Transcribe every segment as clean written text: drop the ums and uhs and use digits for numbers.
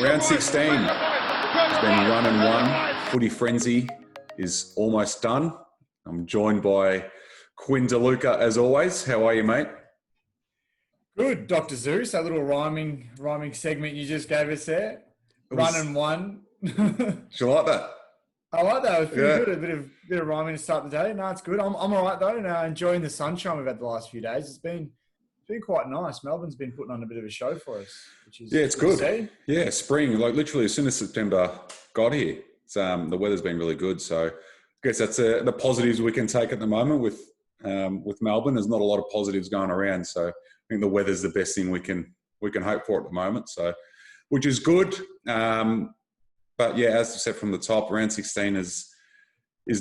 Round 16 has been run and won. Footy Frenzy is almost done. I'm joined by Quinn DeLuca as always. How are you, mate? Good, Dr. Zeus. That little rhyming segment you just gave us there. Run and won. Do you like that? I like that. It was pretty good. A bit of rhyming to start the day. No, it's good. I'm all right though. Now enjoying the sunshine we've had the last few days. It's been quite nice. Melbourne's been putting on a bit of a show for us, which is it's good. Yeah, spring. Like literally as soon as September got here, it's, the weather's been really good. So I guess that's the positives we can take at the moment with Melbourne. There's not a lot of positives going around, so I think the weather's the best thing we can hope for at the moment. So, which is good. But yeah, as I said from the top, round 16 is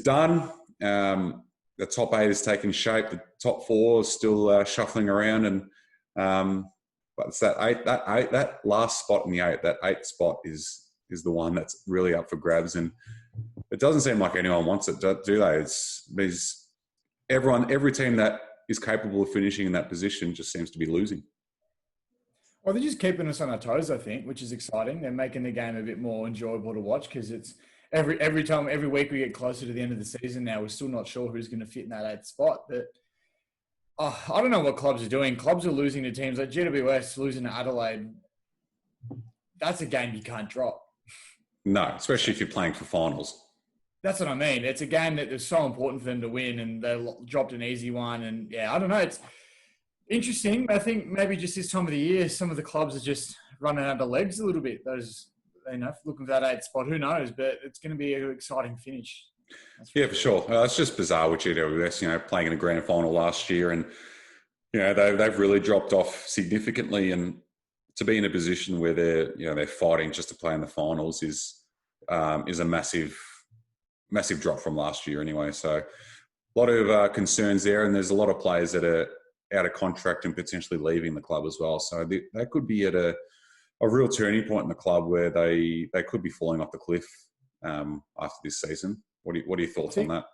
done. The top 8 is taking shape. The top 4 is still shuffling around, and but it's that last spot in the 8. That 8th spot is the one that's really up for grabs, and it doesn't seem like anyone wants it, do they? There's every team that is capable of finishing in that position just seems to be losing. Well, they're just keeping us on our toes, I think, which is exciting. They're making the game a bit more enjoyable to watch because it's every week we get closer to the end of the season now, we're still not sure who's going to fit in that 8th spot. But I don't know what clubs are doing. Clubs are losing to teams like GWS, losing to Adelaide. That's a game you can't drop. No, especially if you're playing for finals. That's what I mean. It's a game that is so important for them to win, and they dropped an easy one. And yeah, I don't know. It's interesting. I think maybe just this time of the year, some of the clubs are just running out of legs a little bit. Those, looking for that 8th spot, who knows? But it's going to be an exciting finish. Yeah, for sure. It's just bizarre with GWS, playing in a grand final last year, and they've really dropped off significantly. And to be in a position where they're fighting just to play in the finals is a massive drop from last year anyway. So a lot of concerns there, and there's a lot of players that are out of contract and potentially leaving the club as well. So they could be at a real turning point in the club where they could be falling off the cliff after this season. What are your thoughts on that?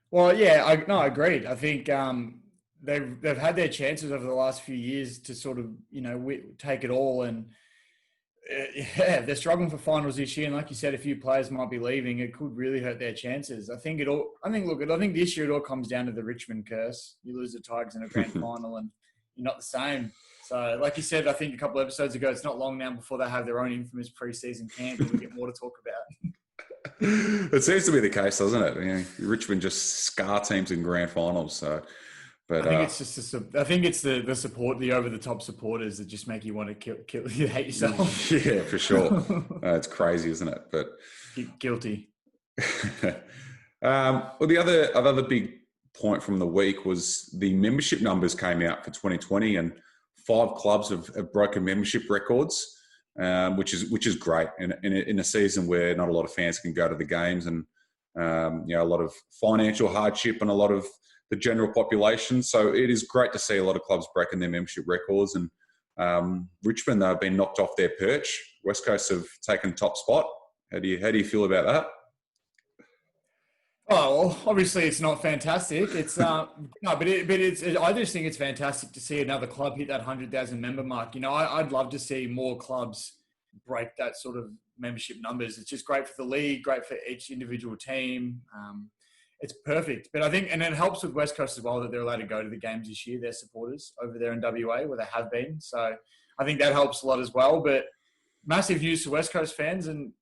Well, yeah, I agreed. I think they've had their chances over the last few years to sort of take it all, and they're struggling for finals this year. And like you said, a few players might be leaving. It could really hurt their chances. I think this year it all comes down to the Richmond curse. You lose the Tigers in a grand final, and you're not the same. So, like you said, I think a couple of episodes ago, it's not long now before they have their own infamous pre-season camp, and we get more to talk about. It seems to be the case, doesn't it? Richmond just scar teams in grand finals. So, but I think it's just the support, the over-the-top supporters that just make you want to kill you hate yourself. Yeah, for sure. It's crazy, isn't it? But guilty. Well, the other big point from the week was the membership numbers came out for 2020, and 5 clubs have broken membership records, which is great in a season where not a lot of fans can go to the games, and a lot of financial hardship and a lot of the general population. So it is great to see a lot of clubs breaking their membership records. And Richmond, they've been knocked off their perch. West Coast have taken top spot. How do you feel about that? Oh, well, obviously it's not fantastic. It's I just think it's fantastic to see another club hit that 100,000 member mark. I'd love to see more clubs break that sort of membership numbers. It's just great for the league, great for each individual team. It's perfect. But I think, and it helps with West Coast as well that they're allowed to go to the games this year, their supporters over there in WA where they have been. So I think that helps a lot as well. But massive news to West Coast fans and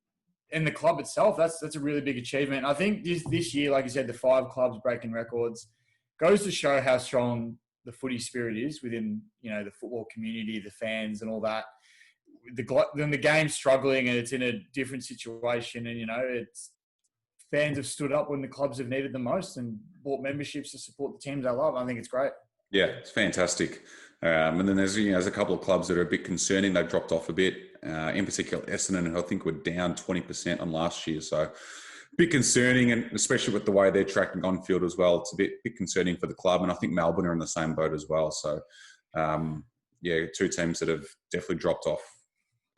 the club itself. That's a really big achievement. I think this year, like you said, the 5 clubs breaking records goes to show how strong the footy spirit is within, the football community, the fans and all that. Then the game's struggling and it's in a different situation, and, it's fans have stood up when the clubs have needed the most and bought memberships to support the teams they love. I think it's great. Yeah, it's fantastic. And then there's a couple of clubs that are a bit concerning. They've dropped off a bit. In particular, Essendon, I think, were down 20% on last year. So a bit concerning, and especially with the way they're tracking on field as well. It's a bit concerning for the club. And I think Melbourne are in the same boat as well. So, 2 teams that have definitely dropped off,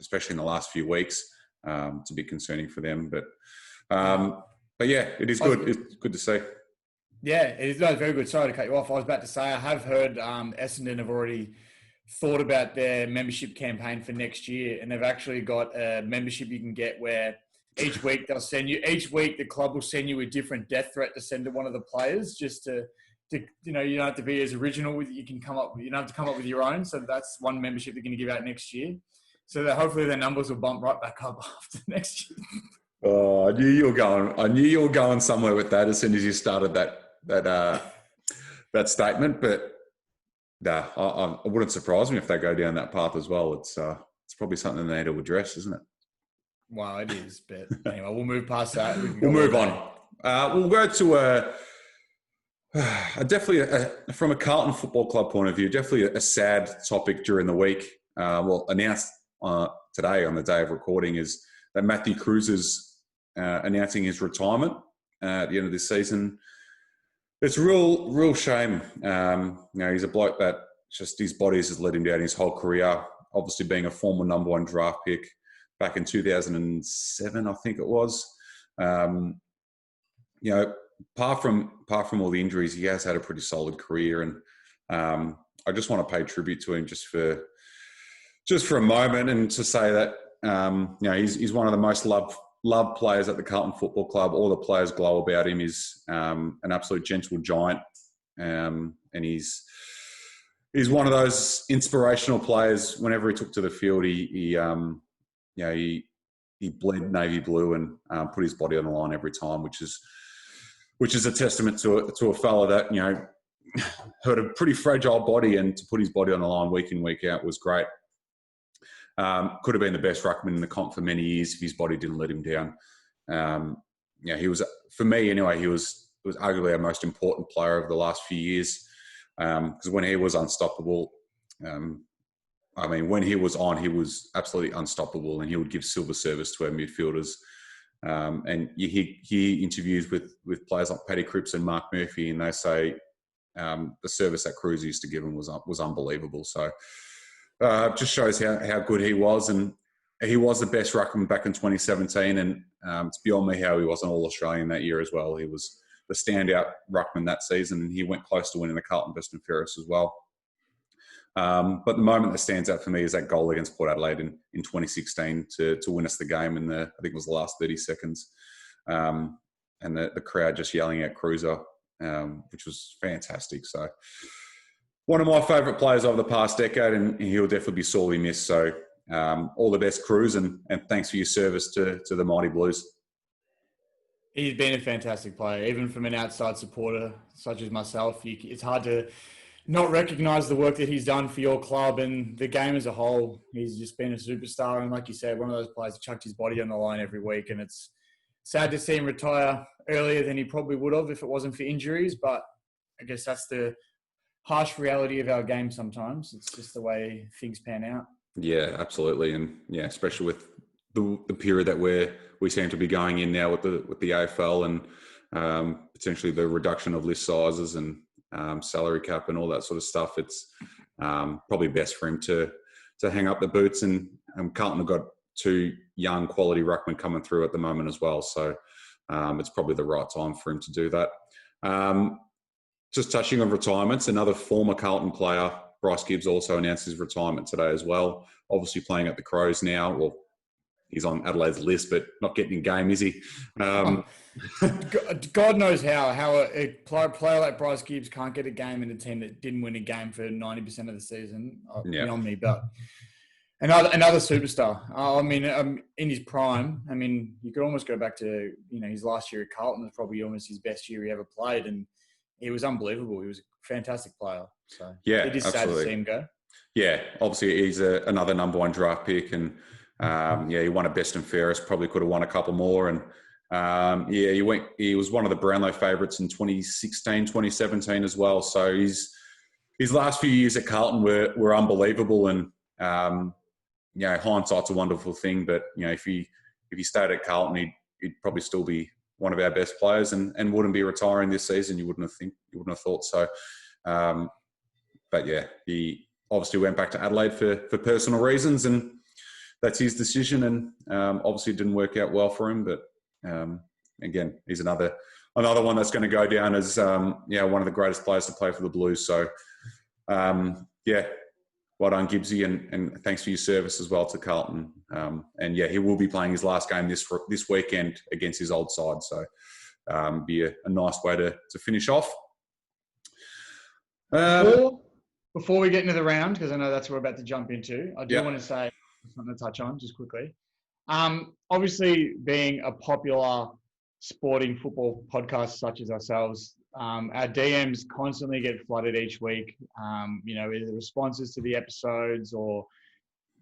especially in the last few weeks. It's a bit concerning for them. But yeah, it is good. It's good to see. Yeah, it is no, very good. Sorry to cut you off. I was about to say I have heard Essendon have already thought about their membership campaign for next year, and they've actually got a membership you can get where each week each week the club will send you a different death threat to send to one of the players, just to you know, you don't have to be as original with it. You don't have to come up with your own. So that's one membership they're going to give out next year. So that hopefully their numbers will bump right back up after next year. Oh, I knew you were going somewhere with that as soon as you started that statement. But nah, I wouldn't surprise me if they go down that path as well. It's probably something they need to address, isn't it? Well, it is. But anyway, we'll move past that. We'll move on. We'll go to definitely from a Carlton Football Club point of view, definitely a sad topic during the week. Announced today on the day of recording is that Matthew Cruz is announcing his retirement at the end of this season. It's a real shame. He's a bloke that just his body has let him down his whole career. Obviously, being a former number one draft pick back in 2007, I think it was. Apart from all the injuries, he has had a pretty solid career, and I just want to pay tribute to him just for a moment, and to say that he's one of the most loved players at the Carlton Football Club. All the players glow about him. He's an absolute gentle giant, and he's one of those inspirational players. Whenever he took to the field, he bled navy blue and put his body on the line every time, which is a testament to a fella that had a pretty fragile body, and to put his body on the line week in, week out was great. Could have been the best ruckman in the comp for many years if his body didn't let him down. He was, for me anyway, he was arguably our most important player over the last few years, because when he was unstoppable, when he was on, he was absolutely unstoppable, and he would give silver service to our midfielders. And you hear interviews with players like Paddy Cripps and Mark Murphy, and they say the service that Cruz used to give him was unbelievable. So just shows how good he was, and he was the best ruckman back in 2017. And it's beyond me how he wasn't All-Australian that year as well. He was the standout ruckman that season, and he went close to winning the Carlton Best and Fairest as well. But the moment that stands out for me is that goal against Port Adelaide in 2016 to win us the game in I think it was the last 30 seconds. And the crowd just yelling at Cruiser, which was fantastic. So one of my favourite players over the past decade, and he'll definitely be sorely missed. So all the best, Cruz, and thanks for your service to the Mighty Blues. He's been a fantastic player, even from an outside supporter such as myself. It's hard to not recognise the work that he's done for your club and the game as a whole. He's just been a superstar, and like you said, one of those players that chucked his body on the line every week. And it's sad to see him retire earlier than he probably would have if it wasn't for injuries. But I guess that's the harsh reality of our game sometimes. It's just the way things pan out. Yeah, absolutely. And yeah, especially with the period that we seem to be going in now with the AFL and potentially the reduction of list sizes and salary cap and all that sort of stuff. It's probably best for him to hang up the boots, and Carlton have got two young quality ruckmen coming through at the moment as well. So it's probably the right time for him to do that. Just touching on retirements, another former Carlton player, Bryce Gibbs, also announced his retirement today as well. Obviously playing at the Crows now. Well, he's on Adelaide's list, but not getting in game, is he? God knows how a player like Bryce Gibbs can't get a game in a team that didn't win a game for 90% of the season. Beyond me, but another superstar. In his prime. I mean, you could almost go back to his last year at Carlton was probably almost his best year he ever played, and he was unbelievable. He was a fantastic player. So yeah, it is absolutely. sad to see him go. Yeah, obviously he's another number one draft pick, and he won a Best and Fairest. Probably could have won a couple more, and he was one of the Brownlow favourites in 2016, 2017 as well. So his last few years at Carlton were unbelievable, and hindsight's a wonderful thing. But if he stayed at Carlton, he'd probably still be one of our best players, and wouldn't be retiring this season. You wouldn't have thought so. But yeah, he obviously went back to Adelaide for personal reasons, and that's his decision. And obviously it didn't work out well for him. But again, he's another another one that's going to go down as one of the greatest players to play for the Blues. So well done, Gibbsy, and thanks for your service as well to Carlton. He will be playing his last game this weekend against his old side. So be a nice way to finish off. Before we get into the round, because I know that's what we're about to jump into, I do want to say something to touch on just quickly. Obviously, being a popular sporting football podcast such as ourselves, our DMs constantly get flooded each week. Either responses to the episodes or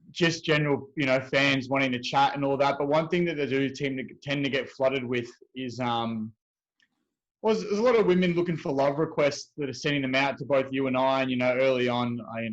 just general, fans wanting to chat and all that. But one thing that they do tend to get flooded with is there's a lot of women looking for love requests that are sending them out to both you and I. And, early on, I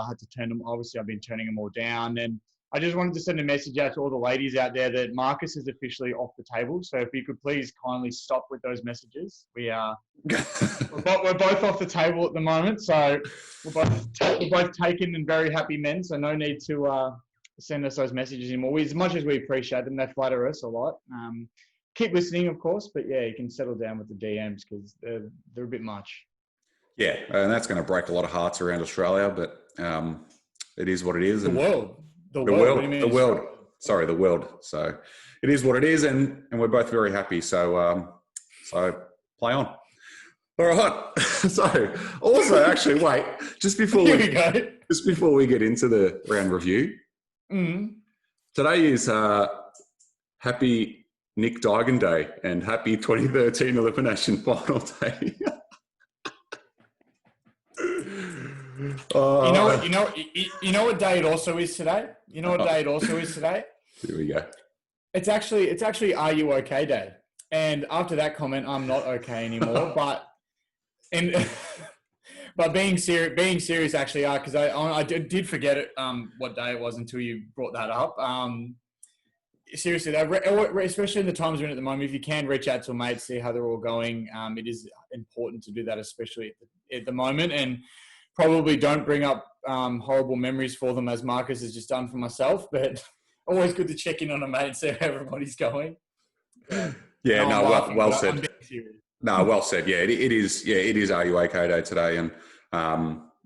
had to turn them. Obviously, I've been turning them all down. And I just wanted to send a message out to all the ladies out there that Marcus is officially off the table. So if you could please kindly stop with those messages. We're both off the table at the moment. So we're both taken and very happy men. So no need to send us those messages anymore. As much as we appreciate them, they flatter us a lot. Keep listening, of course, but you can settle down with the DMs because they're a bit much. Yeah, and that's going to break a lot of hearts around Australia, but it is what it is. The world. Sorry, the world. So it is what it is, and we're both very happy. So play on. All right. So also, actually, wait, just before we get into the round review, today is happy Nick Duigan Day and happy 2013 Elimination Final Day. You know what day it also is today? Here we go. It's actually Are You Okay Day. And after that comment, I'm not okay anymore. but being serious actually, because I did forget it, what day it was until you brought that up. Seriously, especially in the times we're in at the moment, if you can reach out to a mate, see how they're all going. It is important to do that, especially at the moment, and probably don't bring up horrible memories for them, as Marcus has just done for myself. But always good to check in on a mate and see how everybody's going. Well said. No, well said. Yeah, it is Are You OK Day today, and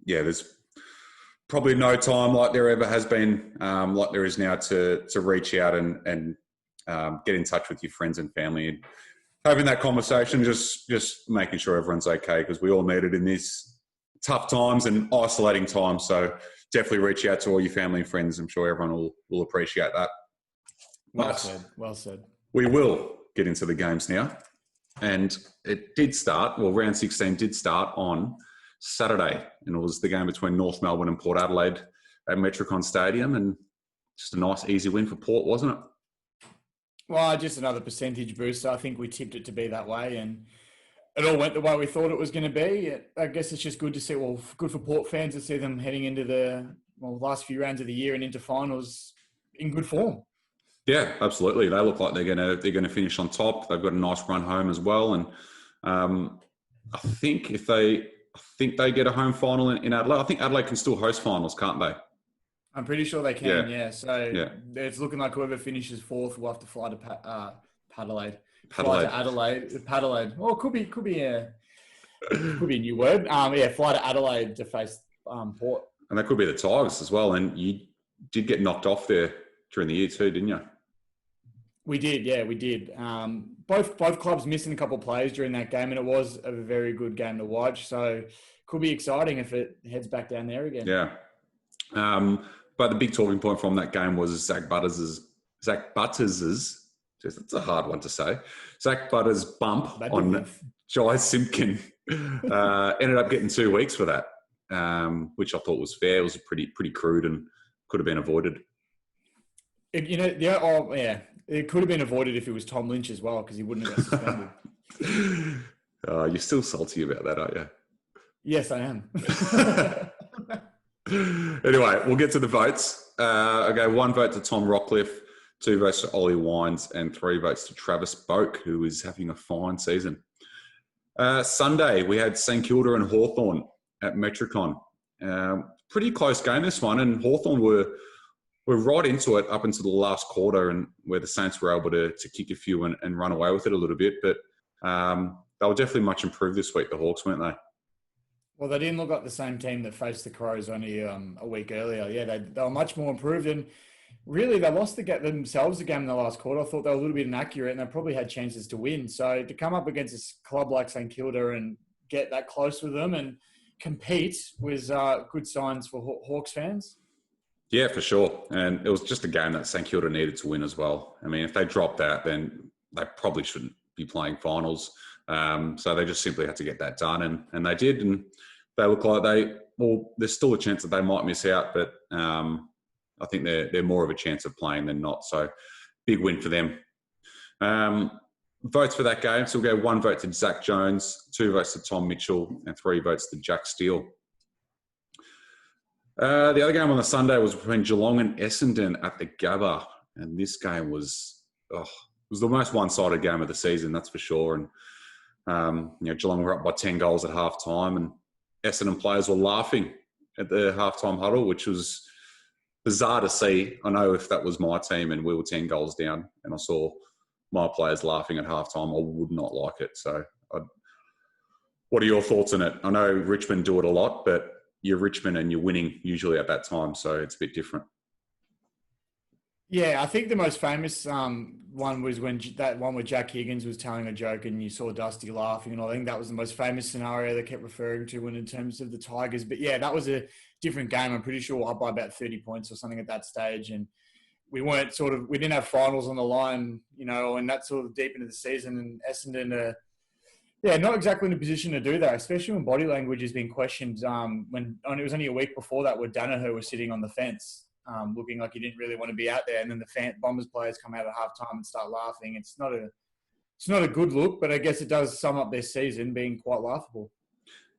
there's probably no time like there ever has been, like there is now, to reach out and get in touch with your friends and family and having that conversation, just making sure everyone's okay, because we all need it in these tough times and isolating times. So definitely reach out to all your family and friends. I'm sure everyone will appreciate that. Well said. We will get into the games now. And it did start, round 16 did start on Saturday, and it was the game between North Melbourne and Port Adelaide at Metricon Stadium, and just a nice, easy win for Port, wasn't it? Well, just another percentage booster. I think we tipped it to be that way, and it all went the way we thought it was going to be. I guess it's just good to see, good for Port fans to see them heading into the last few rounds of the year and into finals in good form. Yeah, absolutely. They look like they're going to finish on top. They've got a nice run home as well, and I think they get a home final in Adelaide. I think Adelaide can still host finals, can't they? I'm pretty sure they can, yeah. So it's looking like whoever finishes fourth will have to fly to Adelaide. Fly to Adelaide. Oh, could be a new word. Fly to Adelaide to face Port. And that could be the Tigers as well. And you did get knocked off there during the year too, didn't you? We did. Both clubs missing a couple of players during that game, and it was a very good game to watch. So could be exciting if it heads back down there again. Yeah. But the big talking point from that game was Zach Butters' it's a hard one to say. Zach Butters' bump on Jai Simpkin ended up getting 2 weeks for that, which I thought was fair. It was pretty crude and could have been avoided. It could have been avoided if it was Tom Lynch as well, because he wouldn't have got suspended. You're still salty about that, aren't you? Yes, I am. Anyway, we'll get to the votes. Okay, 1 vote to Tom Rockcliffe, 2 votes to Ollie Wines, and 3 votes to Travis Boak, who is having a fine season. Sunday, we had St Kilda and Hawthorn at Metricon. Pretty close game, this one, and Hawthorn were right into it up until the last quarter, and where the Saints were able to kick a few and run away with it a little bit. But They were definitely much improved this week, the Hawks, weren't they? Well, they didn't look like the same team that faced the Crows only a week earlier. Yeah, they were much more improved. And really, they lost themselves the game in the last quarter. I thought they were a little bit inaccurate and they probably had chances to win. So to come up against a club like St Kilda and get that close with them and compete was good signs for Hawks fans. Yeah, for sure. And it was just a game that St Kilda needed to win as well. I mean, if they dropped that, then they probably shouldn't be playing finals. So they just simply had to get that done. And they did. And they look like there's still a chance that they might miss out, but I think they're more of a chance of playing than not. So big win for them. Votes for that game. So we'll go 1 vote to Zach Jones, 2 votes to Tom Mitchell, and 3 votes to Jack Steele. The other game on the Sunday was between Geelong and Essendon at the Gabba. And this game was the most one-sided game of the season, that's for sure. And, Geelong were up by 10 goals at half-time, and Essendon players were laughing at the half-time huddle, which was bizarre to see. I know if that was my team and we were 10 goals down and I saw my players laughing at halftime, I would not like it. So what are your thoughts on it? I know Richmond do it a lot, but you're Richmond and you're winning usually at that time, so it's a bit different. Yeah, I think the most famous one was when that one where Jack Higgins was telling a joke and you saw Dusty laughing, and I think that was the most famous scenario they kept referring to when in terms of the Tigers. But yeah, that was a different game. I'm pretty sure up by about 30 points or something at that stage, and we didn't have finals on the line, and that's sort of deep into the season. And Essendon, not exactly in a position to do that, especially when body language has been questioned. When it was only a week before that where Danaher was sitting on the fence, looking like he didn't really want to be out there, and then the Bombers players come out at halftime and start laughing. It's not a good look, but I guess it does sum up their season being quite laughable.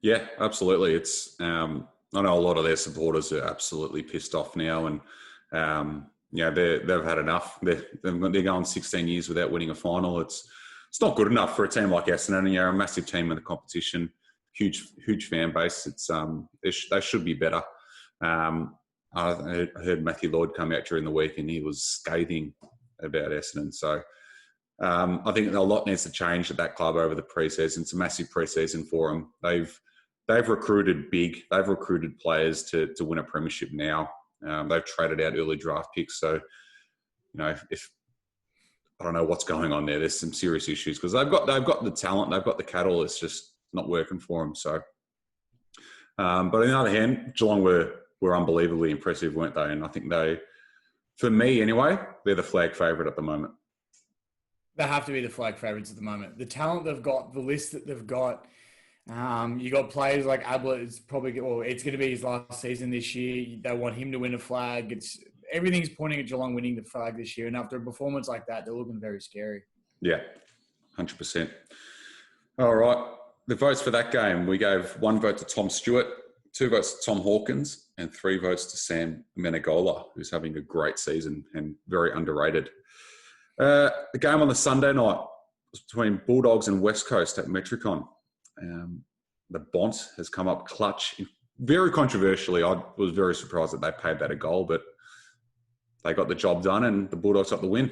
Yeah, absolutely. It's I know a lot of their supporters are absolutely pissed off now, and they've had enough. They're going 16 years without winning a final. It's not good enough for a team like Essendon. A massive team in the competition, huge fan base. It's they should be better. I heard Matthew Lloyd come out during the week and he was scathing about Essendon. So I think a lot needs to change at that club over the pre-season. It's a massive pre-season for them. They've recruited big. They've recruited players to win a premiership now. They've traded out early draft picks. So, if I don't know what's going on there, there's some serious issues because they've got the talent, they've got the cattle. It's just not working for them. So, but on the other hand, Geelong were unbelievably impressive, weren't they? And I think for me anyway, they're the flag favourite at the moment. They have to be the flag favourites at the moment. The talent they've got, the list that they've got. You got players like Ablett. It's going to be his last season this year. They want him to win a flag. Everything's pointing at Geelong winning the flag this year. And after a performance like that, they're looking very scary. Yeah, 100%. All right. The votes for that game, we gave 1 vote to Tom Stewart, 2 votes to Tom Hawkins, and 3 votes to Sam Menegola, who's having a great season and very underrated. The game on the Sunday night was between Bulldogs and West Coast at Metricon. The Bont has come up clutch. Very controversially, I was very surprised that they paid that a goal, but they got the job done and the Bulldogs got the win.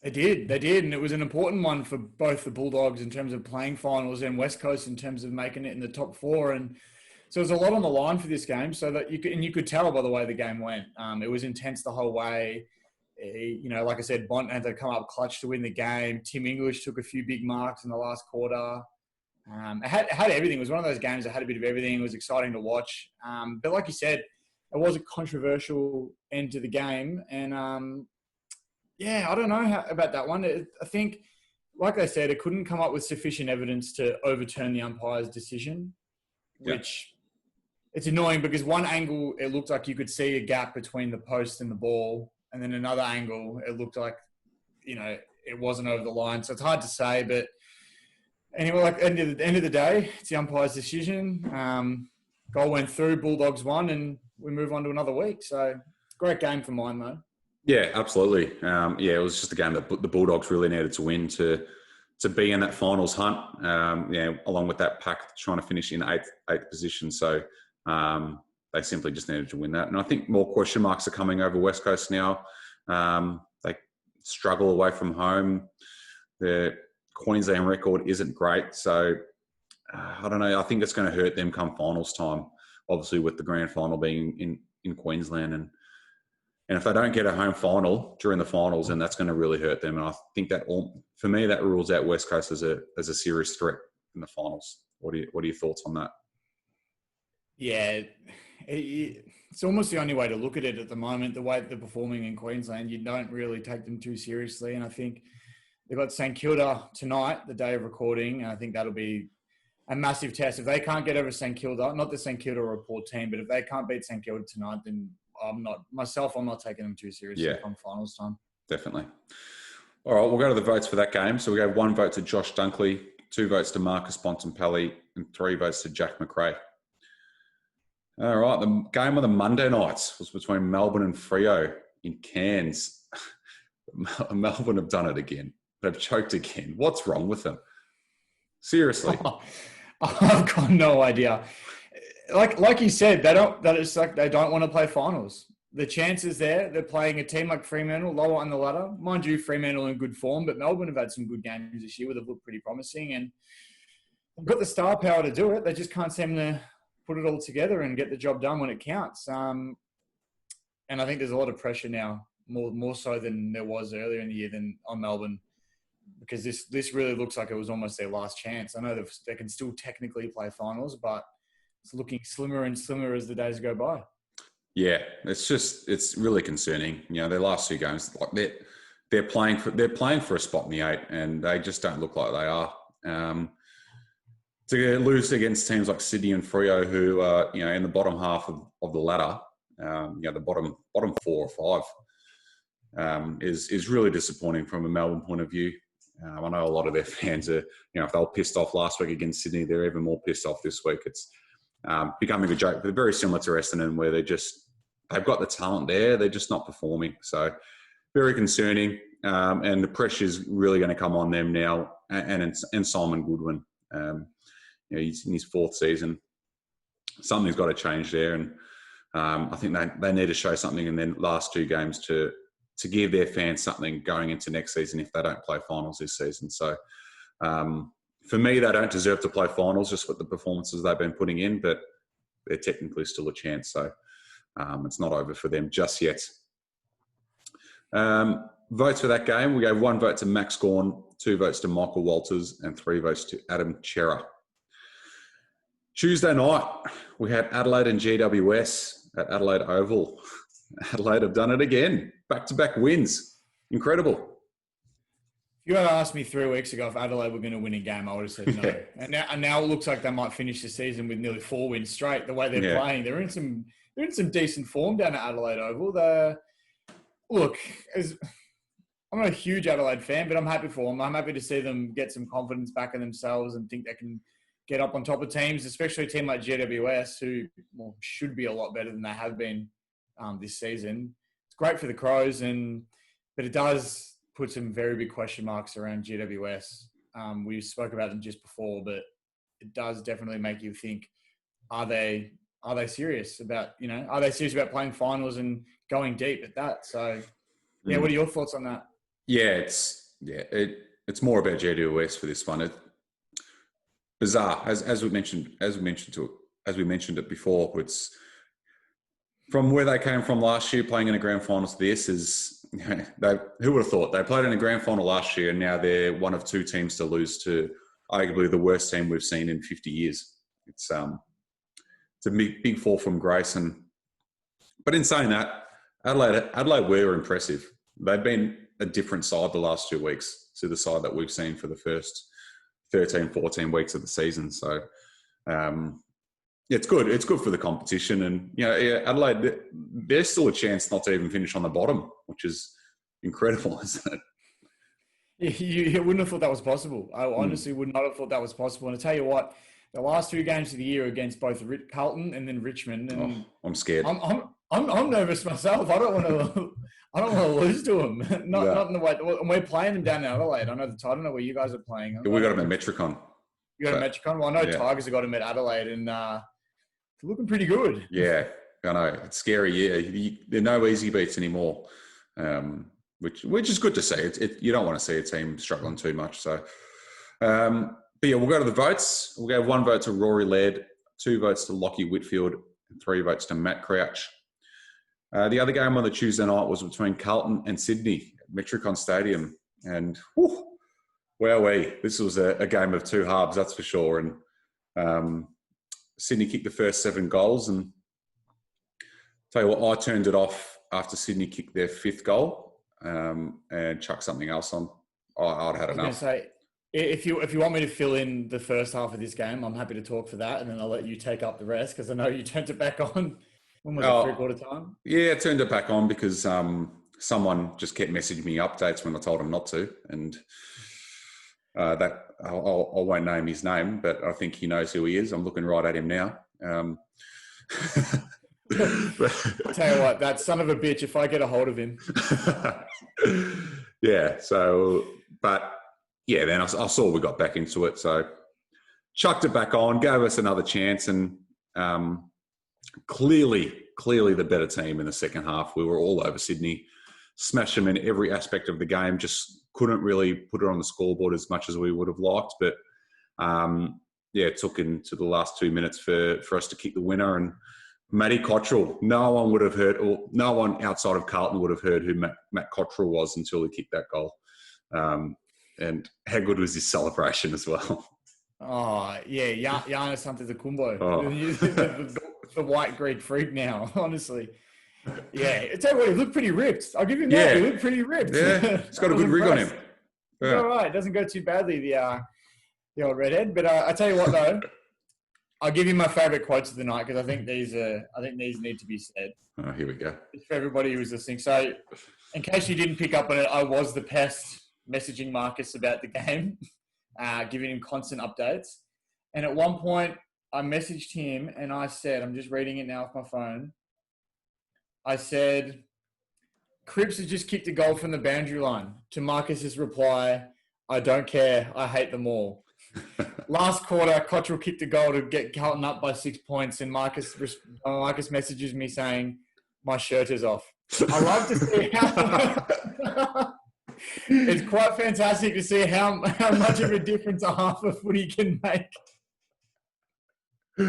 They did, and it was an important one for both the Bulldogs in terms of playing finals and West Coast in terms of making it in the top 4. And so there's a lot on the line for this game. So that you could tell by the way the game went. It was intense the whole way. Like I said, Bont had to come up clutch to win the game. Tim English took a few big marks in the last quarter. It had everything. It was one of those games that had a bit of everything. It was exciting to watch. But like you said, it was a controversial end to the game. And, I don't know about that one. I think, like I said, it couldn't come up with sufficient evidence to overturn the umpire's decision, which it's annoying because one angle, it looked like you could see a gap between the post and the ball. And then another angle, it looked like, it wasn't over the line. So it's hard to say, but anyway, end of the day, it's the umpire's decision. Goal went through, Bulldogs won, and we move on to another week. So great game for mine, though. Yeah, absolutely. It was just a game that the Bulldogs really needed to win to be in that finals hunt. Along with that pack trying to finish in eighth position. So they simply just needed to win that. And I think more question marks are coming over West Coast now. They struggle away from home. They're Queensland record isn't great. So I don't know. I think it's going to hurt them come finals time, obviously with the grand final being in Queensland. And if they don't get a home final during the finals, then that's going to really hurt them. And I think that, for me, that rules out West Coast as a serious threat in the finals. What are your thoughts on that? Yeah, it's almost the only way to look at it at the moment. The way they're performing in Queensland, you don't really take them too seriously. And I think they've got St Kilda tonight, the day of recording, and I think that'll be a massive test. If they can't get over St Kilda, not the St Kilda are a poor team, but if they can't beat St Kilda tonight, then I'm not taking them too seriously come finals time. Definitely. All right, we'll go to the votes for that game. So we have 1 vote to Josh Dunkley, 2 votes to Marcus Bontempelli, and 3 votes to Jack McRae. All right, the game of the Monday nights was between Melbourne and Freo in Cairns. Melbourne have done it again. They've choked again. What's wrong with them? Seriously. I've got no idea. Like you said, they don't want to play finals. The chances there, they're playing a team like Fremantle, lower on the ladder. Mind you, Fremantle in good form, but Melbourne have had some good games this year where they've looked pretty promising and they've got the star power to do it. They just can't seem to put it all together and get the job done when it counts. And I think there's a lot of pressure now, more so than there was earlier in the year on Melbourne, because this really looks like it was almost their last chance. I know they can still technically play finals, but it's looking slimmer and slimmer as the days go by. Yeah, it's really concerning. You know, their last 2 games, like they're playing for a spot in the 8, and they just don't look like they are. To lose against teams like Sydney and Freo, who are in the bottom half of the ladder, the bottom 4 or 5, is really disappointing from a Melbourne point of view. I know a lot of their fans are, if they were pissed off last week against Sydney, they're even more pissed off this week. It's becoming a joke. They're very similar to Essendon, where they've got the talent there, they're just not performing. So very concerning, and the pressure is really going to come on them now. And Simon Goodwin, he's in his 4th season. Something's got to change there, and I think they need to show something in their last 2 games to give their fans something going into next season if they don't play finals this season. So for me, they don't deserve to play finals just with the performances they've been putting in, but they're technically still a chance. So it's not over for them just yet. Votes for that game, we gave 1 vote to Max Gawn, 2 votes to Michael Walters, and 3 votes to Adam Chera. Tuesday night, we had Adelaide and GWS at Adelaide Oval. Adelaide have done it again. Back-to-back wins. Incredible. If you had asked me 3 weeks ago if Adelaide were going to win a game, I would have said no. Yeah. And now it looks like they might finish the season with nearly 4 wins straight. The way they're playing, they're in some decent form down at Adelaide Oval. I'm not a huge Adelaide fan, but I'm happy for them. I'm happy to see them get some confidence back in themselves and think they can get up on top of teams, especially a team like GWS, who should be a lot better than they have been this season. It's great for the Crows, but it does put some very big question marks around GWS. We spoke about them just before, but it does definitely make you think: are they serious about are they serious about playing finals and going deep at that? So, what are your thoughts on that? Yeah, it's more about GWS for this one. It's bizarre, as we mentioned it before. It's from where they came from last year, playing in a grand final to this is, who would have thought? They played in a grand final last year, and now they're one of 2 teams to lose to arguably the worst team we've seen in 50 years. It's a big fall from grace. But in saying that, Adelaide were impressive. They've been a different side the last 2 weeks to the side that we've seen for the first 13, 14 weeks of the season. So it's good. It's good for the competition. And, Adelaide, there's still a chance not to even finish on the bottom, which is incredible, isn't it? You wouldn't have thought that was possible. I honestly would not have thought that was possible. And I tell you what, the last 2 games of the year against both Carlton and then Richmond. And I'm scared. I'm nervous myself. I don't want to lose to them. Not in the way. And we're playing them down in Adelaide. I don't know where you guys are playing. We got them at Metricon. You got them at Metricon? Well, I know Tigers have got them at Adelaide, and they're looking pretty good. Yeah, I know. It's scary. Yeah, there are no easy beats anymore, which is good to see. You don't want to see a team struggling too much. So But yeah, we'll go to the votes. We'll go 1 vote to Rory Laird, 2 votes to Lockie Whitfield, and 3 votes to Matt Crouch. The other game on the Tuesday night was between Carlton and Sydney at Metricon Stadium. And wowee, this was a game of 2 halves, that's for sure. And Sydney kicked the first 7 goals. And tell you what, I turned it off after Sydney kicked their 5th goal and chucked something else on. I'd had enough. I was going to say, if you want me to fill in the first half of this game, I'm happy to talk for that, and then I'll let you take up the rest because I know you turned it back on. When was it, 3/4 time? Yeah, I turned it back on because someone just kept messaging me updates when I told him not to, and that I won't name his name, but I think he knows who he is. I'm looking right at him now. I'll tell you what, that son of a bitch, if I get a hold of him. Yeah, so, but yeah, then I saw we got back into it, so chucked it back on, gave us another chance, and clearly the better team in the second half. We were all over Sydney, smashed them in every aspect of the game, just couldn't really put it on the scoreboard as much as we would have liked, but yeah, it took into the last 2 minutes for us to kick the winner, and Matty Cottrell, no one would have heard, or no one outside of Carlton would have heard who Matt Cottrell was until he kicked that goal. And how good was his celebration as well? Oh, yeah, Giannis Antetokounmpo, the white Greek freak now, honestly. Yeah, I tell you what, he looked pretty ripped. I'll give him that. He looked pretty ripped. Yeah, he's got a good rig on him. Yeah. All right, it doesn't go too badly, the old redhead. But I tell you what, though, I'll give you my favourite quotes of the night because I think these need to be said. Oh, here we go. It's for everybody who was listening. So, in case you didn't pick up on it, I was the pest messaging Marcus about the game, giving him constant updates. And at one point, I messaged him and I said, I'm just reading it now off my phone. I said, Cripps has just kicked a goal from the boundary line. To Marcus's reply, I don't care. I hate them all. Last quarter, Cottrell kicked a goal to get Carlton up by 6 points, and Marcus messages me saying, my shirt is off. I love to see how... It's quite fantastic to see how much of a difference a half of footy can make. All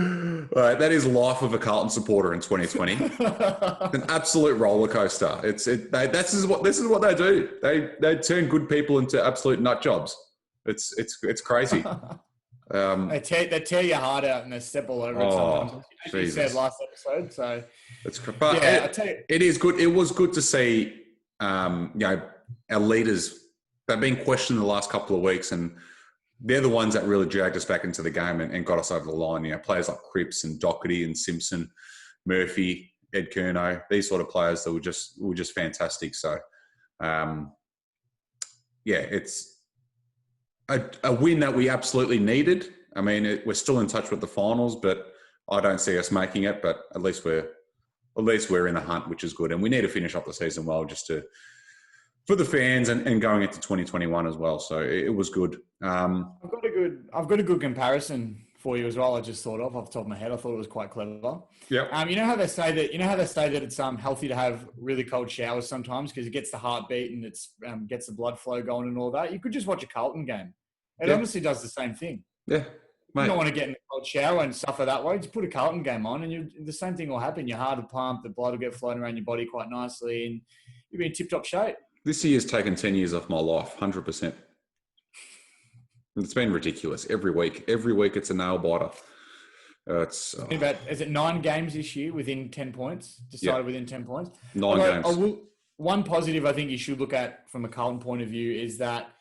right, that is life of a Carlton supporter in 2020. It's an absolute roller coaster. This is what they do. They turn good people into absolute nut jobs. It's crazy. They tear your heart out and they step all over it sometimes. As you said last episode, so it's. But yeah, it is good. It was good to see. Our leaders, they've been questioned the last couple of weeks, and they're the ones that really dragged us back into the game and got us over the line. You know, players like Cripps and Doherty and Simpson, Murphy, Ed Curnow, these sort of players that were just fantastic. So, it's a win that we absolutely needed. I mean, we're still in touch with the finals, but I don't see us making it. But at least we're in the hunt, which is good. And we need to finish off the season well, just for the fans and going into 2021 as well. So it was good. I've got a good comparison for you as well. I just thought of off the top of my head. I thought it was quite clever. Yeah. You know how they say that it's healthy to have really cold showers sometimes because it gets the heartbeat and it's gets the blood flow going and all that. You could just watch a Carlton game. It honestly does the same thing. Yeah. Mate. You don't want to get in a cold shower and suffer that way. Just put a Carlton game on and the same thing will happen. Your heart will pump, the blood will get flowing around your body quite nicely and you'll be in tip-top shape. This year's taken 10 years off my life, 100%. It's been ridiculous. Every week it's a nail biter. Is it 9 games this year within 10 points? Decided within 10 points? 9 games. One positive I think you should look at from a Carlton point of view is that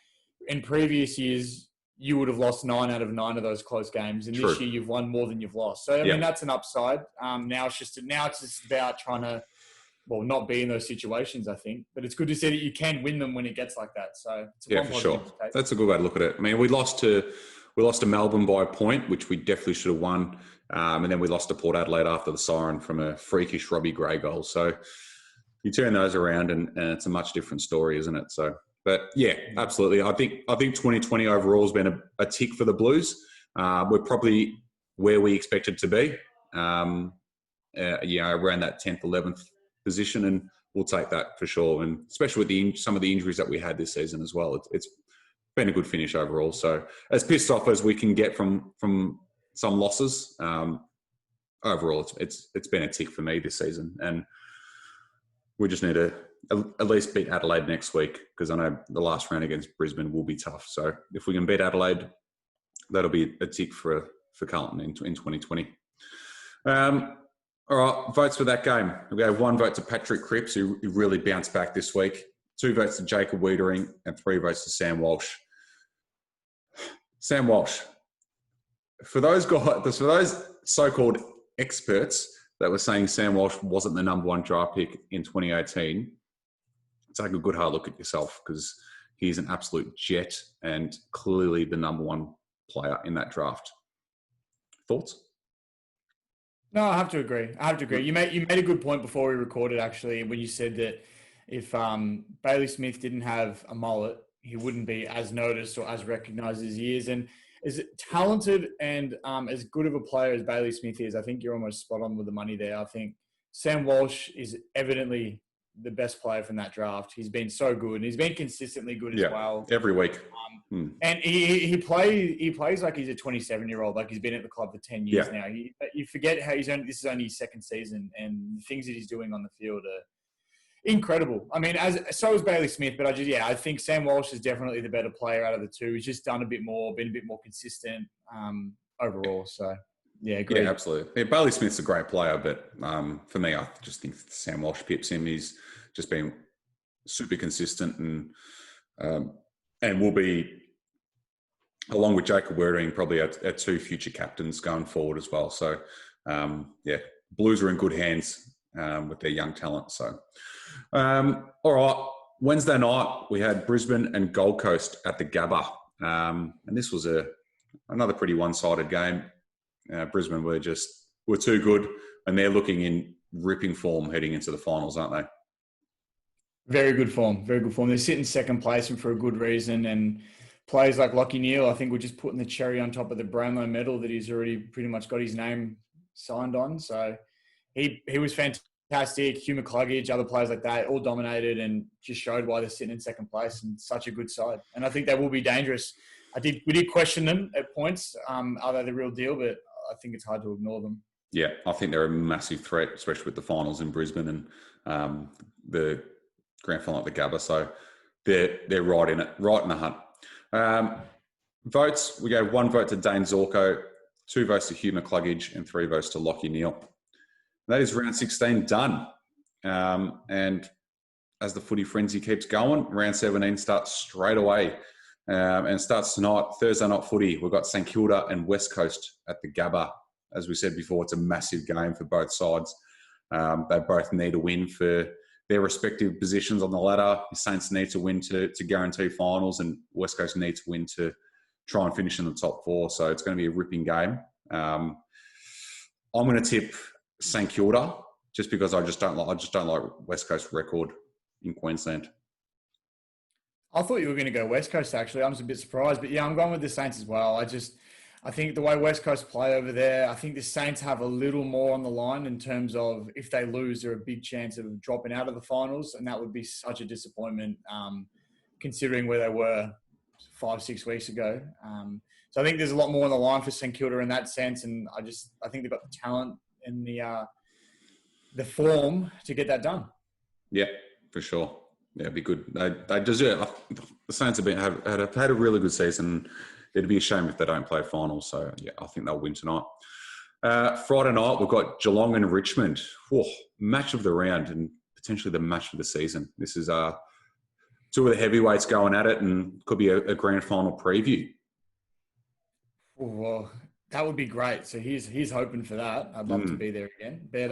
in previous years, you would have lost 9 out of 9 of those close games. And this year you've won more than you've lost. So, I mean, that's an upside. Now it's just about trying to, not be in those situations, I think. But it's good to see that you can win them when it gets like that. So it's for sure. That's a good way to look at it. I mean, we lost to Melbourne by a point, which we definitely should have won. And then we lost to Port Adelaide after the siren from a freakish Robbie Gray goal. So you turn those around and it's a much different story, isn't it? So, but yeah, absolutely. I think 2020 overall has been a tick for the Blues. We're probably where we expected to be. Around that 10th, 11th position, and we'll take that for sure. And especially with some of the injuries that we had this season as well, it's been a good finish overall. So as pissed off as we can get from some losses, overall it's been a tick for me this season, and we just need to at least beat Adelaide next week, because I know the last round against Brisbane will be tough. So if we can beat Adelaide, that'll be a tick for Carlton in 2020. All right, votes for that game. We have 1 vote to Patrick Cripps, who really bounced back this week. 2 votes to Jacob Wiedering, and 3 votes to Sam Walsh. Sam Walsh. For those so-called experts that were saying Sam Walsh wasn't the number 1 draft pick in 2018, take a good hard look at yourself, because he's an absolute jet and clearly the number 1 player in that draft. Thoughts? No, I have to agree. You made a good point before we recorded, actually, when you said that if Bailey Smith didn't have a mullet, he wouldn't be as noticed or as recognised as he is. And as talented and as good of a player as Bailey Smith is, I think you're almost spot on with the money there. I think Sam Walsh is evidently the best player from that draft. He's been so good, and he's been consistently good as well. Every week. And he plays like he's a 27-year-old, like he's been at the club for 10 years now. You forget how this is only his 2nd season, and the things that he's doing on the field are incredible. I mean, so is Bailey Smith, but I think Sam Walsh is definitely the better player out of the 2. He's just done been a bit more consistent overall. So, yeah, agree. Yeah, absolutely. Yeah, Bailey Smith's a great player, but for me, I just think Sam Walsh pips him. He's just been super consistent and will be, along with Jacob Wiedering, probably our 2 future captains going forward as well. So, Blues are in good hands with their young talent. So, all right. Wednesday night, we had Brisbane and Gold Coast at the Gabba. And this was another pretty one-sided game. Brisbane were too good, and they're looking in ripping form heading into the finals, aren't they? Very good form. They're sitting 2nd place, and for a good reason. And players like Lachie Neale, I think, were just putting the cherry on top of the Brownlow medal that he's already pretty much got his name signed on. So he was fantastic. Hugh McCluggage, other players like that, all dominated and just showed why they're sitting in 2nd place, and such a good side. And I think they will be dangerous. We did question them at points. Are they the real deal? But I think it's hard to ignore them. Yeah, I think they're a massive threat, especially with the finals in Brisbane and the grand final at the Gabba. So they're right in it, right in the hunt. Votes, we gave 1 vote to Dane Zorko, 2 votes to Hugh McCluggage, and 3 votes to Lachie Neale. That is round 16 done. And as the footy frenzy keeps going, round 17 starts straight away. And starts tonight, Thursday night footy. We've got St Kilda and West Coast at the Gabba. As we said before, it's a massive game for both sides. They both need a win for their respective positions on the ladder. The Saints need to win to guarantee finals, and West Coast need to win to try and finish in the top 4. So it's going to be a ripping game. I'm going to tip St Kilda just because I just don't like West Coast record in Queensland. I thought you were going to go West Coast, actually. I'm just a bit surprised. But, yeah, I'm going with the Saints as well. I think the way West Coast play over there, I think the Saints have a little more on the line in terms of if they lose, they're a big chance of dropping out of the finals, and that would be such a disappointment considering where they were 5-6 weeks ago. So I think there's a lot more on the line for St Kilda in that sense, and I think they've got the talent and the form to get that done. Yeah, for sure. Yeah, it'd be good. They deserve. The Saints have had a really good season. It'd be a shame if they don't play finals. So yeah, I think they'll win tonight. Friday night we've got Geelong and Richmond. Match of the round and potentially the match of the season. This is 2 of the heavyweights going at it, and could be a grand final preview. Well, that would be great. So he's hoping for that. I'd love to be there again. But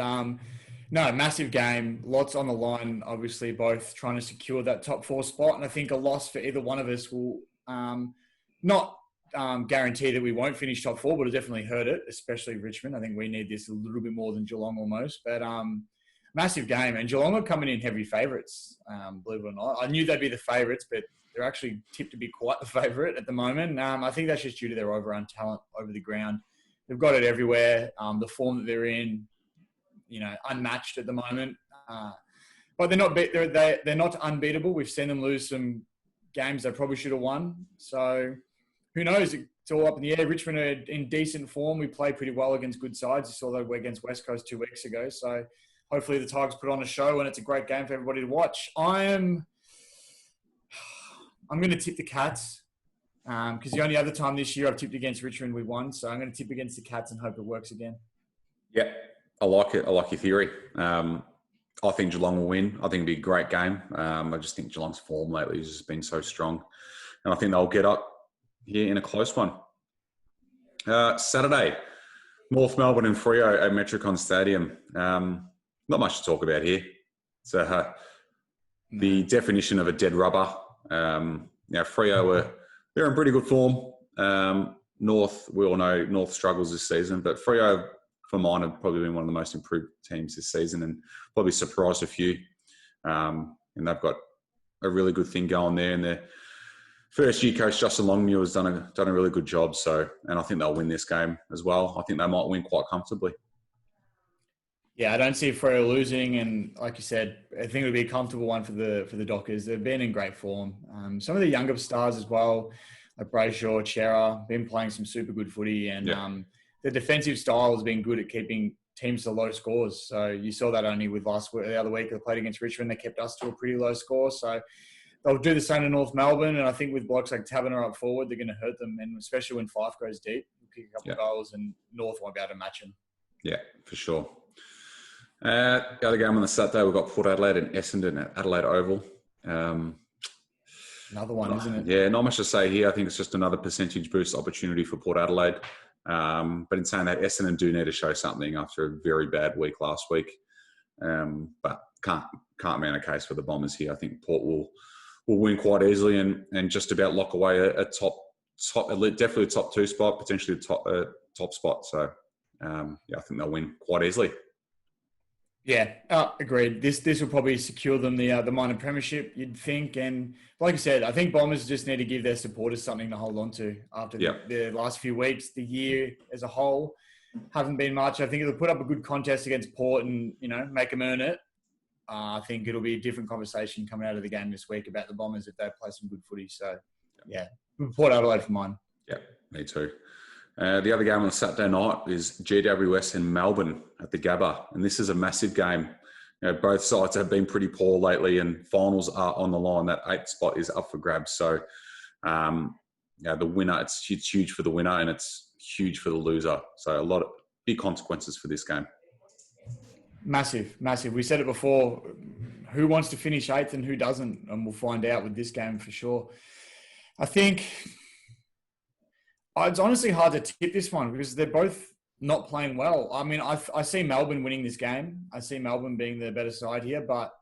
no, massive game. Lots on the line, obviously, both trying to secure that top 4 spot. And I think a loss for either one of us will not guarantee that we won't finish top 4, but it'll definitely hurt it, especially Richmond. I think we need this a little bit more than Geelong almost. But massive game. And Geelong are coming in heavy favourites, believe it or not. I knew they'd be the favourites, but they're actually tipped to be quite the favourite at the moment. I think that's just due to their overrun talent over the ground. They've got it everywhere. The form that they're in, unmatched at the moment. But they're not unbeatable. We've seen them lose some games they probably should have won. So who knows? It's all up in the air. Richmond are in decent form. We play pretty well against good sides. You saw that against West Coast 2 weeks ago. So hopefully the Tigers put on a show and it's a great game for everybody to watch. I'm going to tip the Cats because the only other time this year I've tipped against Richmond, we won. So I'm going to tip against the Cats and hope it works again. Yeah, I like it. I like your theory. I think Geelong will win. I think it'll be a great game. I just think Geelong's form lately has just been so strong. And I think they'll get up here in a close one. Saturday, North Melbourne and Freo at Metricon Stadium. Not much to talk about here. So the definition of a dead rubber. Freo they're in pretty good form. North, we all know North struggles this season, but Freo, for mine, have probably been one of the most improved teams this season and probably surprised a few. And they've got a really good thing going there. And their first year coach, Justin Longmuir, has done a really good job. So, and I think they'll win this game as well. I think they might win quite comfortably. Yeah, I don't see Freo losing, and like you said, I think it would be a comfortable one for the Dockers. They've been in great form. Some of the younger stars as well, like Brayshaw, Chera, been playing some super good footy, and the defensive style has been good at keeping teams to low scores. So you saw that only with the other week they played against Richmond. They kept us to a pretty low score. So they'll do the same in North Melbourne, and I think with blokes like Taverner up forward, they're going to hurt them, and especially when Fife goes deep, they'll kick a couple of goals, and North won't be able to match them. Yeah, for sure. The other game on the Saturday, we've got Port Adelaide and Essendon at Adelaide Oval. Another one, isn't it? Yeah, not much to say here. I think it's just another percentage boost opportunity for Port Adelaide. But in saying that, Essendon do need to show something after a very bad week last week. But can't mount a case for the Bombers here. I think Port will win quite easily and just about lock away a top definitely a top 2 spot, potentially a top spot. So I think they'll win quite easily. Yeah, agreed. This will probably secure them the minor premiership, you'd think. And like I said, I think Bombers just need to give their supporters something to hold on to after the last few weeks. The year as a whole haven't been much. I think it'll put up a good contest against Port and, make them earn it. I think it'll be a different conversation coming out of the game this week about the Bombers if they play some good footy. So, Port Adelaide for mine. Yeah, me too. The other game on Saturday night is GWS and Melbourne at the Gabba. And this is a massive game. Both sides have been pretty poor lately and finals are on the line. That 8th spot is up for grabs. So, the winner, it's huge for the winner and it's huge for the loser. So a lot of big consequences for this game. Massive. We said it before. Who wants to finish 8th and who doesn't? And we'll find out with this game for sure. I think it's honestly hard to tip this one because they're both not playing well. I mean, I see Melbourne winning this game. I see Melbourne being the better side here, but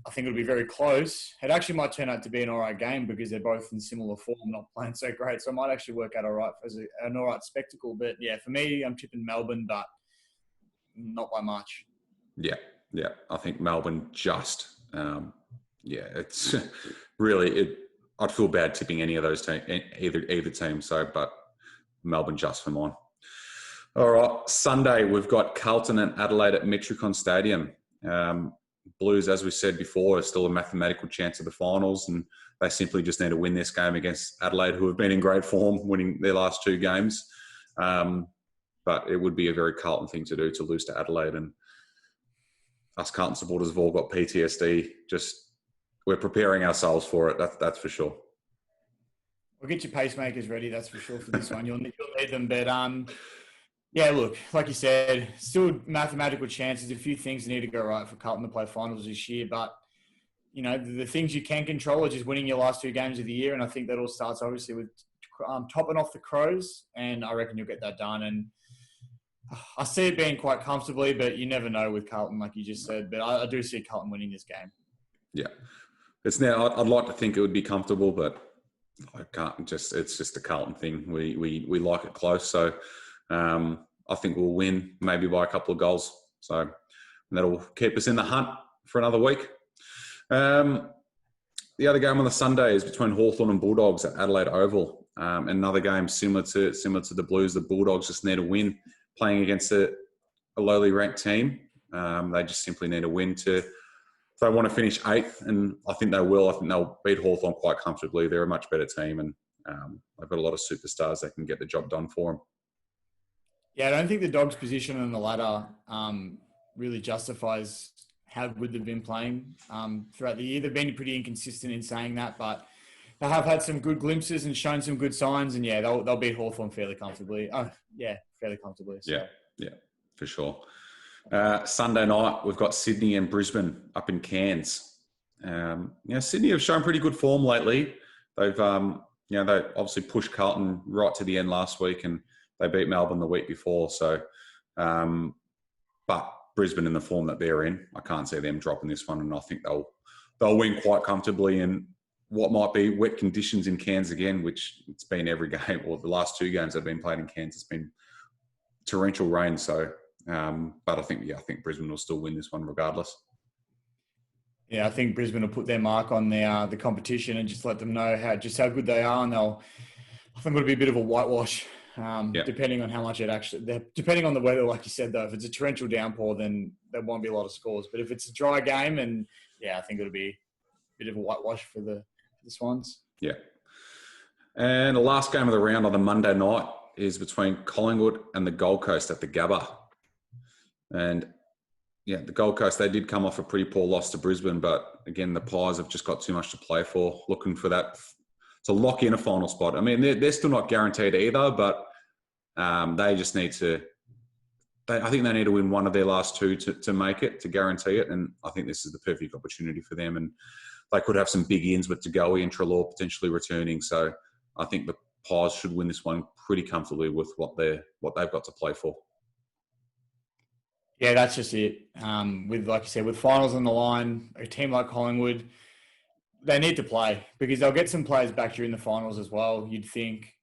I think it'll be very close. It actually might turn out to be an all right game because they're both in similar form, not playing so great. So it might actually work out all right as an all right spectacle. But yeah, for me, I'm tipping Melbourne, but not by much. Yeah. I think Melbourne just, it's really, I'd feel bad tipping any of those teams, either team. So, but Melbourne just for mine. All right, Sunday we've got Carlton and Adelaide at Metricon Stadium. Blues, as we said before, are still a mathematical chance of the finals, and they simply just need to win this game against Adelaide, who have been in great form, winning their last 2 games. But it would be a very Carlton thing to do to lose to Adelaide, and us Carlton supporters have all got PTSD. We're preparing ourselves for it. That's for sure. We'll get your pacemakers ready. That's for sure for this one. You'll need them. But look, like you said, still mathematical chances. A few things need to go right for Carlton to play finals this year. But the things you can control are just winning your last 2 games of the year. And I think that all starts obviously with topping off the Crows. And I reckon you'll get that done. And I see it being quite comfortably, but you never know with Carlton, like you just said. But I do see Carlton winning this game. Yeah. I'd like to think it would be comfortable, but I can't. It's just a Carlton thing. We like it close, so I think we'll win maybe by a couple of goals. So that'll keep us in the hunt for another week. The other game on the Sunday is between Hawthorn and Bulldogs at Adelaide Oval. Another game similar to the Blues. The Bulldogs just need a win, playing against a lowly ranked team. They just simply need a win to they want to finish 8th, and I think they will. I think they'll beat Hawthorn quite comfortably. They're a much better team, and they've got a lot of superstars that can get the job done for them. Yeah, I don't think the Dogs' position on the ladder really justifies how good they've been playing throughout the year. They've been pretty inconsistent in saying that, but they have had some good glimpses and shown some good signs. And yeah, they'll beat Hawthorn fairly comfortably. Oh, yeah, fairly comfortably. So. Yeah, for sure. Sunday night, we've got Sydney and Brisbane up in Cairns. Sydney have shown pretty good form lately. They've, they obviously pushed Carlton right to the end last week, and they beat Melbourne the week before. So, but Brisbane in the form that they're in, I can't see them dropping this one, and I think they'll win quite comfortably in what might be wet conditions in Cairns again, which it's been every game, or the last 2 games that have been played in Cairns, it's been torrential rain. So, but I think Brisbane will still win this one regardless. Yeah, I think Brisbane will put their mark on the competition and just let them know how good they are, and I think it'll be a bit of a whitewash. Depending on how much depending on the weather, like you said, though, if it's a torrential downpour, then there won't be a lot of scores. But if it's a dry game, and I think it'll be a bit of a whitewash for the Swans. Yeah. And the last game of the round on the Monday night is between Collingwood and the Gold Coast at the Gabba. And the Gold Coast, they did come off a pretty poor loss to Brisbane, but again, the Pies have just got too much to play for, looking for that to lock in a final spot. I mean, they're still not guaranteed either, but they just need to. I think they need to win one of their last 2 to make it, to guarantee it. And I think this is the perfect opportunity for them. And they could have some big ins with De Goey and Treloar potentially returning. So I think the Pies should win this one pretty comfortably with what they've got to play for. Yeah, that's just it. With, like you said, with finals on the line, a team like Collingwood, they need to play, because they'll get some players back during the finals as well, you'd think,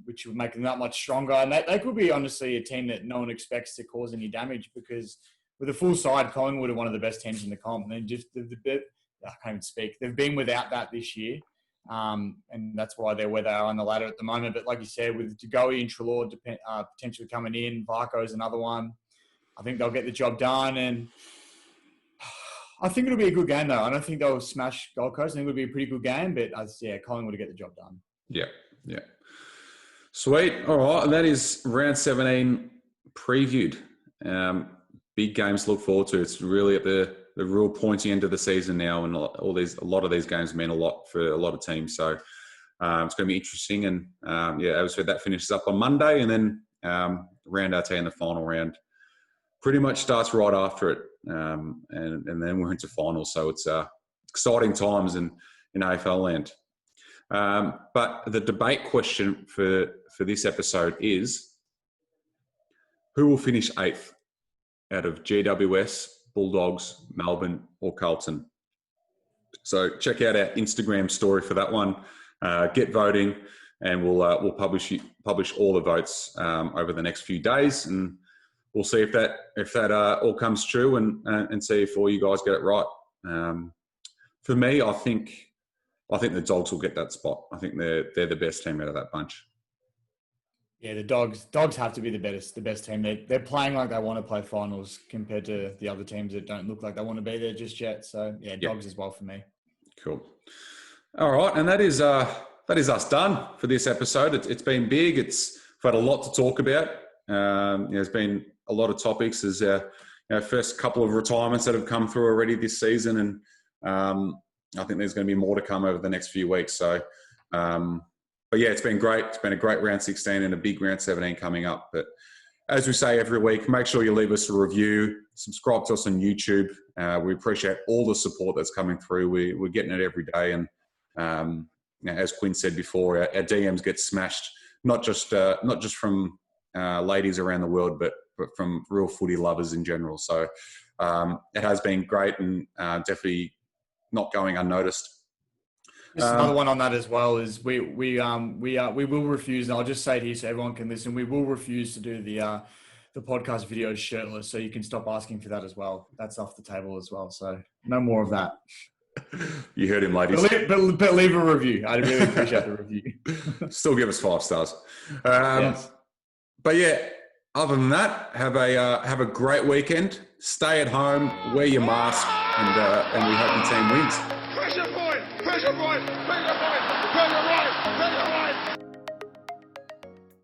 which would make them that much stronger. And they could be, honestly, a team that no one expects to cause any damage, because with a full side, Collingwood are one of the best teams in the comp. And I can't even speak. They've been without that this year. And that's why they're where they are on the ladder at the moment. But like you said, with De Goey and Treloar potentially coming in, Varco's another one, I think they'll get the job done. And I think it'll be a good game, though. I don't think they'll smash Gold Coast. I think it'll be a pretty good game, but Collingwood will get the job done. Yeah. Sweet. All right. And that is round 17 previewed. Big games to look forward to. It's really at the real pointy end of the season now, and a lot of these games mean a lot for a lot of teams. So it's going to be interesting. And as I said, that finishes up on Monday, and then round 18, the final round, pretty much starts right after it. And then we're into finals. So it's exciting times in AFL land. But the debate question for this episode is, who will finish 8th out of GWS, Bulldogs, Melbourne or Carlton? So check out our Instagram story for that one. Get voting, and we'll publish all the votes over the next few days, and we'll see if that all comes true, and see if all you guys get it right. For me, I think the Dogs will get that spot. I think they're the best team out of that bunch. Yeah, the Dogs have to be the best team. They're playing like they want to play finals compared to the other teams that don't look like they want to be there just yet. So Dogs as well for me. Cool. All right, and that is us done for this episode. It's been big. We've had a lot to talk about. There's been a lot of topics. There's first couple of retirements that have come through already this season, and I think there's going to be more to come over the next few weeks. So, but yeah, it's been great. It's been a great round 16 and a big round 17 coming up. But as we say every week, make sure you leave us a review, subscribe to us on YouTube. We appreciate all the support that's coming through. We're getting it every day. And as Quinn said before, our DMs get smashed, not just from ladies around the world, but from real footy lovers in general. So it has been great, and definitely not going unnoticed. Just another one on that as well is we will refuse, and I'll just say to you so everyone can listen, we will refuse to do the podcast videos shirtless, so you can stop asking for that as well. That's off the table as well, so no more of that. You heard him, ladies. But leave a review. I'd really appreciate the review. Still give us 5 stars. Yes. But yeah, other than that, have a great weekend. Stay at home, wear your mask, and we hope the team wins. Pressure point! Pressure point!